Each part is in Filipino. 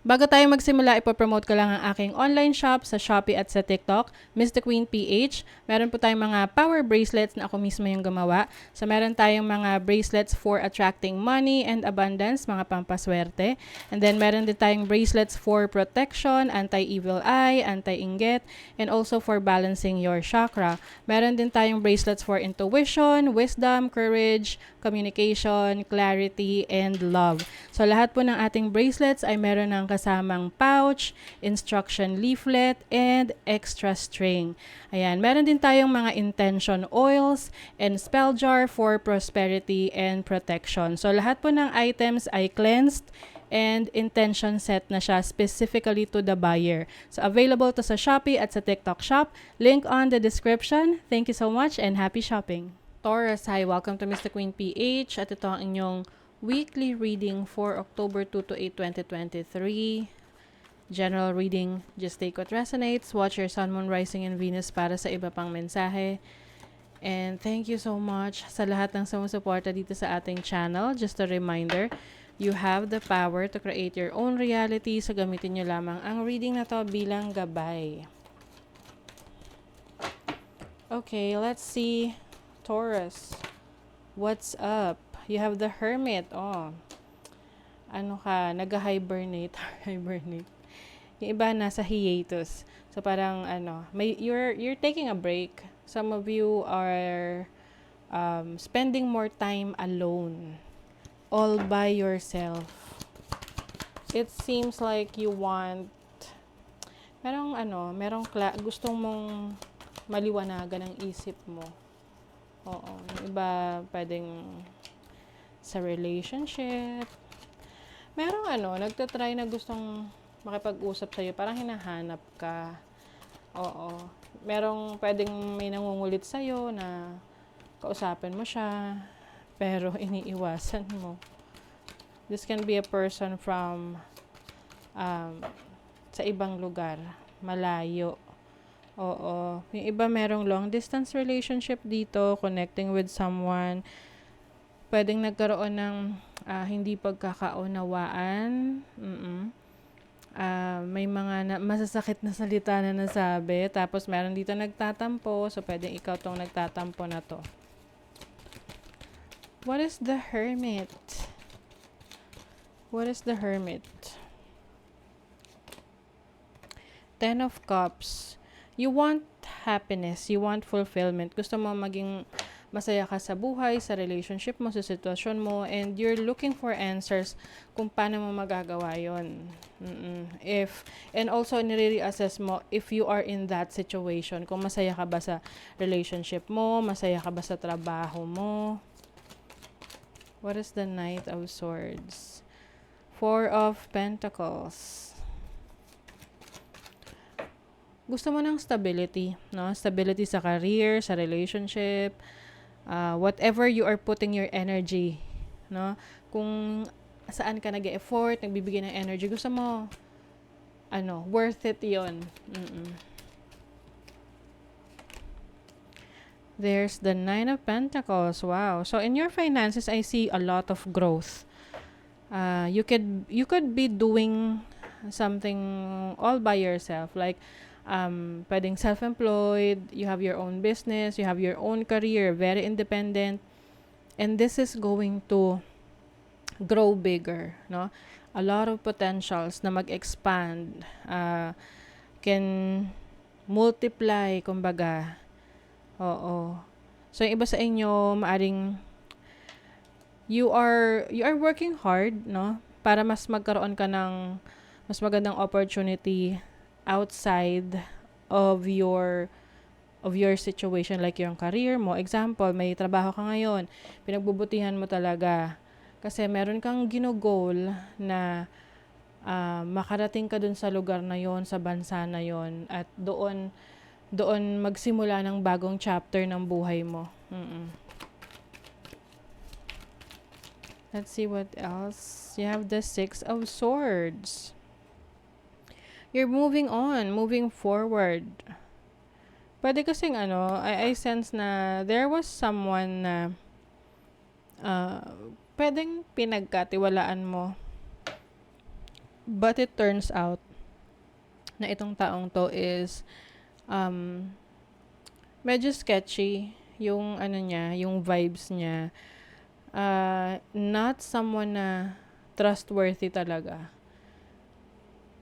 Bago tayo magsimula, ipopromote ko lang ang aking online shop sa Shopee at sa TikTok, Miss The Queen PH. Meron po tayong mga power bracelets na ako mismo yung gumawa. So meron tayong mga bracelets for attracting money and abundance, mga pampaswerte. And then meron din tayong bracelets for protection, anti-evil eye, anti-inggit, and also for balancing your chakra. Meron din tayong bracelets for intuition, wisdom, courage, communication, clarity, and love. So lahat po ng ating bracelets ay meron ng kasamang pouch, instruction leaflet, and extra string. Ayan, meron din tayong mga intention oils and spell jar for prosperity and protection. So lahat po ng items ay cleansed and intention set na siya specifically to the buyer. So available to sa Shopee at sa TikTok shop. Link on the description. Thank you so much and happy shopping. Taurus, hi, welcome to Mr. Queen PH at ito ang inyong weekly reading for October 2 to 8, 2023. General reading, just take what resonates. Watch your Sun, Moon, Rising, and Venus para sa iba pang mensahe. And thank you so much sa lahat ng sumusuporta dito sa ating channel. Just a reminder, you have the power to create your own reality. So gamitin nyo lamang ang reading na to bilang gabay. Okay, let's see. Taurus, what's up? You have the Hermit. Oh, ano ka? Nag-hibernate. Hibernate. Yung iba nasa hiatus. So parang you're taking a break. Some of you are spending more time alone, all by yourself. It seems like you want gustong mong maliwanagan ang isip mo. Oo, yung iba pwedeng sa relationship. Merong nagtatry na gustong makipag-usap sa'yo, parang hinahanap ka. Oo. Merong pwedeng may nangungulit sa'yo na kausapin mo siya, pero iniiwasan mo. This can be a person from sa ibang lugar, malayo. Oo. Yung iba merong long distance relationship dito, connecting with someone. Pwedeng nagkaroon ng hindi pagkakaunawaan. May mga masasakit na salita na nasabi. Tapos meron dito nagtatampo. So pwedeng ikaw tong nagtatampo na to. What is the Hermit? What is the Hermit? Ten of Cups. You want happiness. You want fulfillment. Gusto mo maging masaya ka sa buhay, sa relationship mo, sa sitwasyon mo, and you're looking for answers kung paano mo magagawa yun. And also, nire-reassess mo if you are in that situation. Kung masaya ka ba sa relationship mo, masaya ka ba sa trabaho mo. What is the Knight of Swords? Four of Pentacles. Gusto mo ng stability, no? Stability sa career, sa relationship, whatever you are putting your energy, no? Kung saan ka nag-e-effort, nagbibigay ng energy, gusto mo, worth it yon. There's the Nine of Pentacles. Wow. So in your finances, I see a lot of growth. You could be doing something all by yourself, like pwedeng self-employed, you have your own business, you have your own career, very independent, and this is going to grow bigger, no? A lot of potentials na mag-expand, can multiply, kumbaga. Oo. So yung iba sa inyo, maaring you are working hard, no? Para mas magkaroon ka ng mas magandang opportunity outside of your situation, like yung career mo. Example, may trabaho ka ngayon, pinagbubutihan mo talaga kasi meron kang ginugol na makarating ka dun sa lugar na yon, sa bansa na yon, at doon magsimula ng bagong chapter ng buhay mo. Let's see what else. You have the Six of Swords. You're moving on, moving forward. Pwede kasing I sense na there was someone na pwedeng pinagkatiwalaan mo But it turns out na itong taong to is um, medyo sketchy yung ano niya, yung vibes niya. Not someone na trustworthy talaga.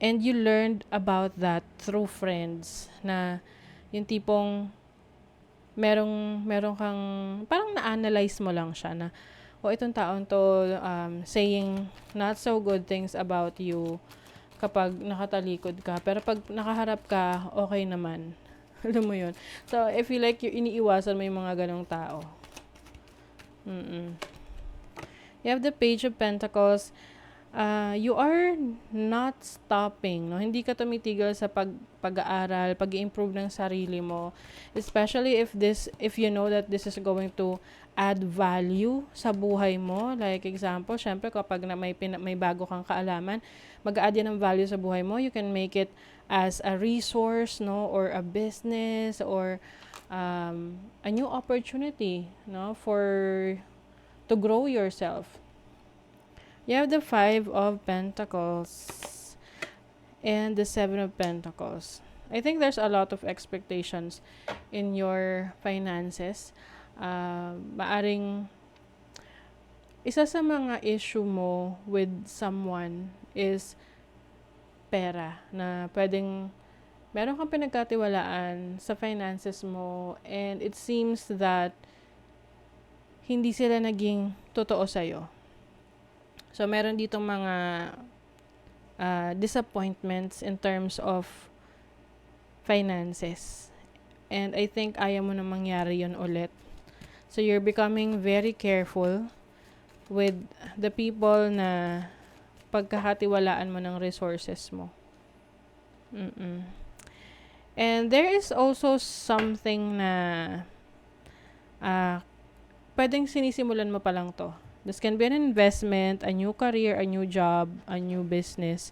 And you learned about that through friends na yung tipong merong kang parang na-analyze mo lang siya na itong taon to saying not so good things about you kapag nakatalikod ka. Pero pag nakaharap ka, okay naman. Alam mo yun. So, I feel like iniiwasan mo yung mga ganong tao. You have the Page of Pentacles. You are not stopping, no? Hindi ka tumitigil sa pag-aaral, pag-improve ng sarili mo. Especially if you know that this is going to add value sa buhay mo. Like example, syempre kapag may bago kang kaalaman, mag-add yan ng value sa buhay mo. You can make it as a resource, no? Or a business, or a new opportunity, no? To grow yourself. You have the Five of Pentacles and the Seven of Pentacles. I think there's a lot of expectations in your finances. Maaring isa sa mga issue mo with someone is pera, na pwedeng meron kang pinagkatiwalaan sa finances mo, and it seems that hindi sila naging totoo sa'yo. So, meron ditong mga disappointments in terms of finances. And I think ayaw mo na mangyari yun ulit. So, you're becoming very careful with the people na pagkakatiwalaan mo ng resources mo. And there is also something na pwedeng sinisimulan mo pa lang to. This can be an investment, a new career, a new job, a new business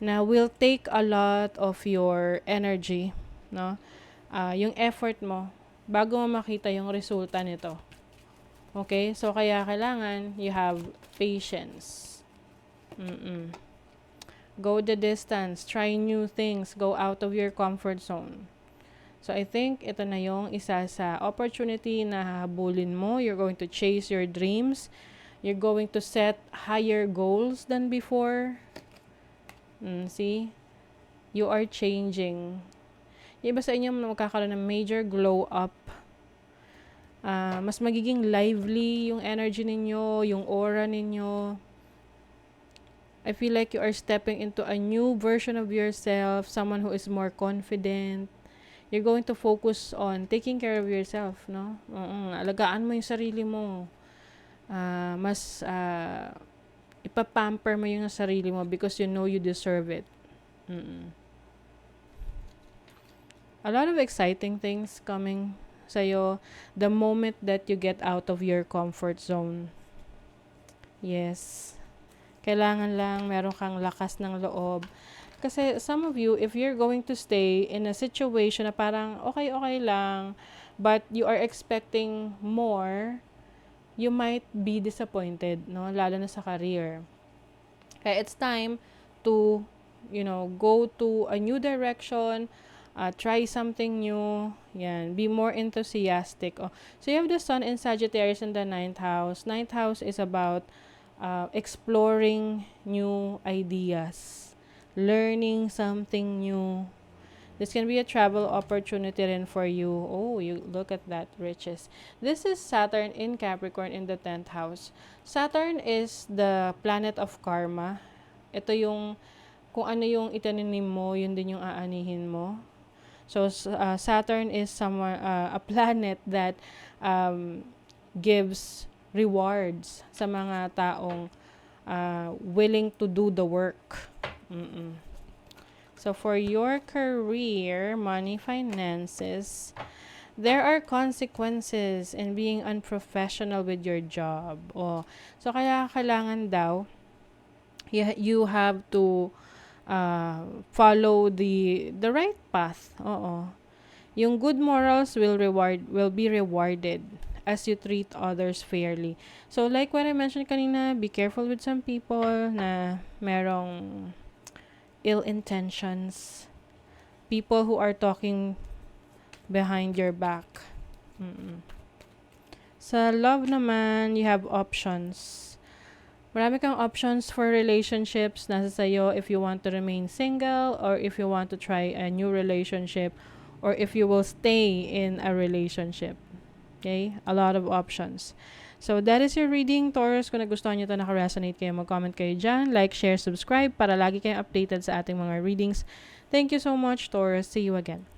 na will take a lot of your energy, no? Yung effort mo bago mo makita yung resulta nito. Okay? So, kaya kailangan you have patience. Go the distance. Try new things. Go out of your comfort zone. So, I think ito na yung isa sa opportunity na hahabulin mo. You're going to chase your dreams. You're going to set higher goals than before. See? You are changing. Yung iba sa inyo magkakaroon ng major glow up. Mas magiging lively yung energy ninyo, yung aura ninyo. I feel like you are stepping into a new version of yourself, someone who is more confident. You're going to focus on taking care of yourself, no? Alagaan mo yung sarili mo. Mas ipapamper mo yung sarili mo because you know you deserve it. A lot of exciting things coming sa'yo the moment that you get out of your comfort zone. Yes. Kailangan lang meron kang lakas ng loob. Kasi some of you, if you're going to stay in a situation na parang okay lang, but you are expecting more, you might be disappointed, no? Lalo na sa career. Kaya it's time to, go to a new direction, try something new, yan, be more enthusiastic. So you have the Sun in Sagittarius in the 9th house. 9th house is about exploring new ideas, learning something new. This can be a travel opportunity rin for you. Oh, you look at that, riches. This is Saturn in Capricorn in the 10th house. Saturn is the planet of karma. Ito yung, kung ano yung itaninim mo, yun din yung aanihin mo. So, Saturn is a planet that gives rewards sa mga taong willing to do the work. So, for your career, money, finances, there are consequences in being unprofessional with your job. So, kaya kailangan daw, you have to follow the right path. Yung good morals will be rewarded as you treat others fairly. So like what I mentioned kanina, be careful with some people na merong ill intentions, people who are talking behind your back. Mm-mm. Sa love naman, you have options. Marami kang options for relationships. Nasa sa'yo if you want to remain single or if you want to try a new relationship or if you will stay in a relationship. Okay? A lot of options. So, that is your reading, Taurus. Kung nagustuhan nyo ito, naka-resonate kayo, mag-comment kayo dyan. Like, share, subscribe para lagi kayong updated sa ating mga readings. Thank you so much, Taurus. See you again.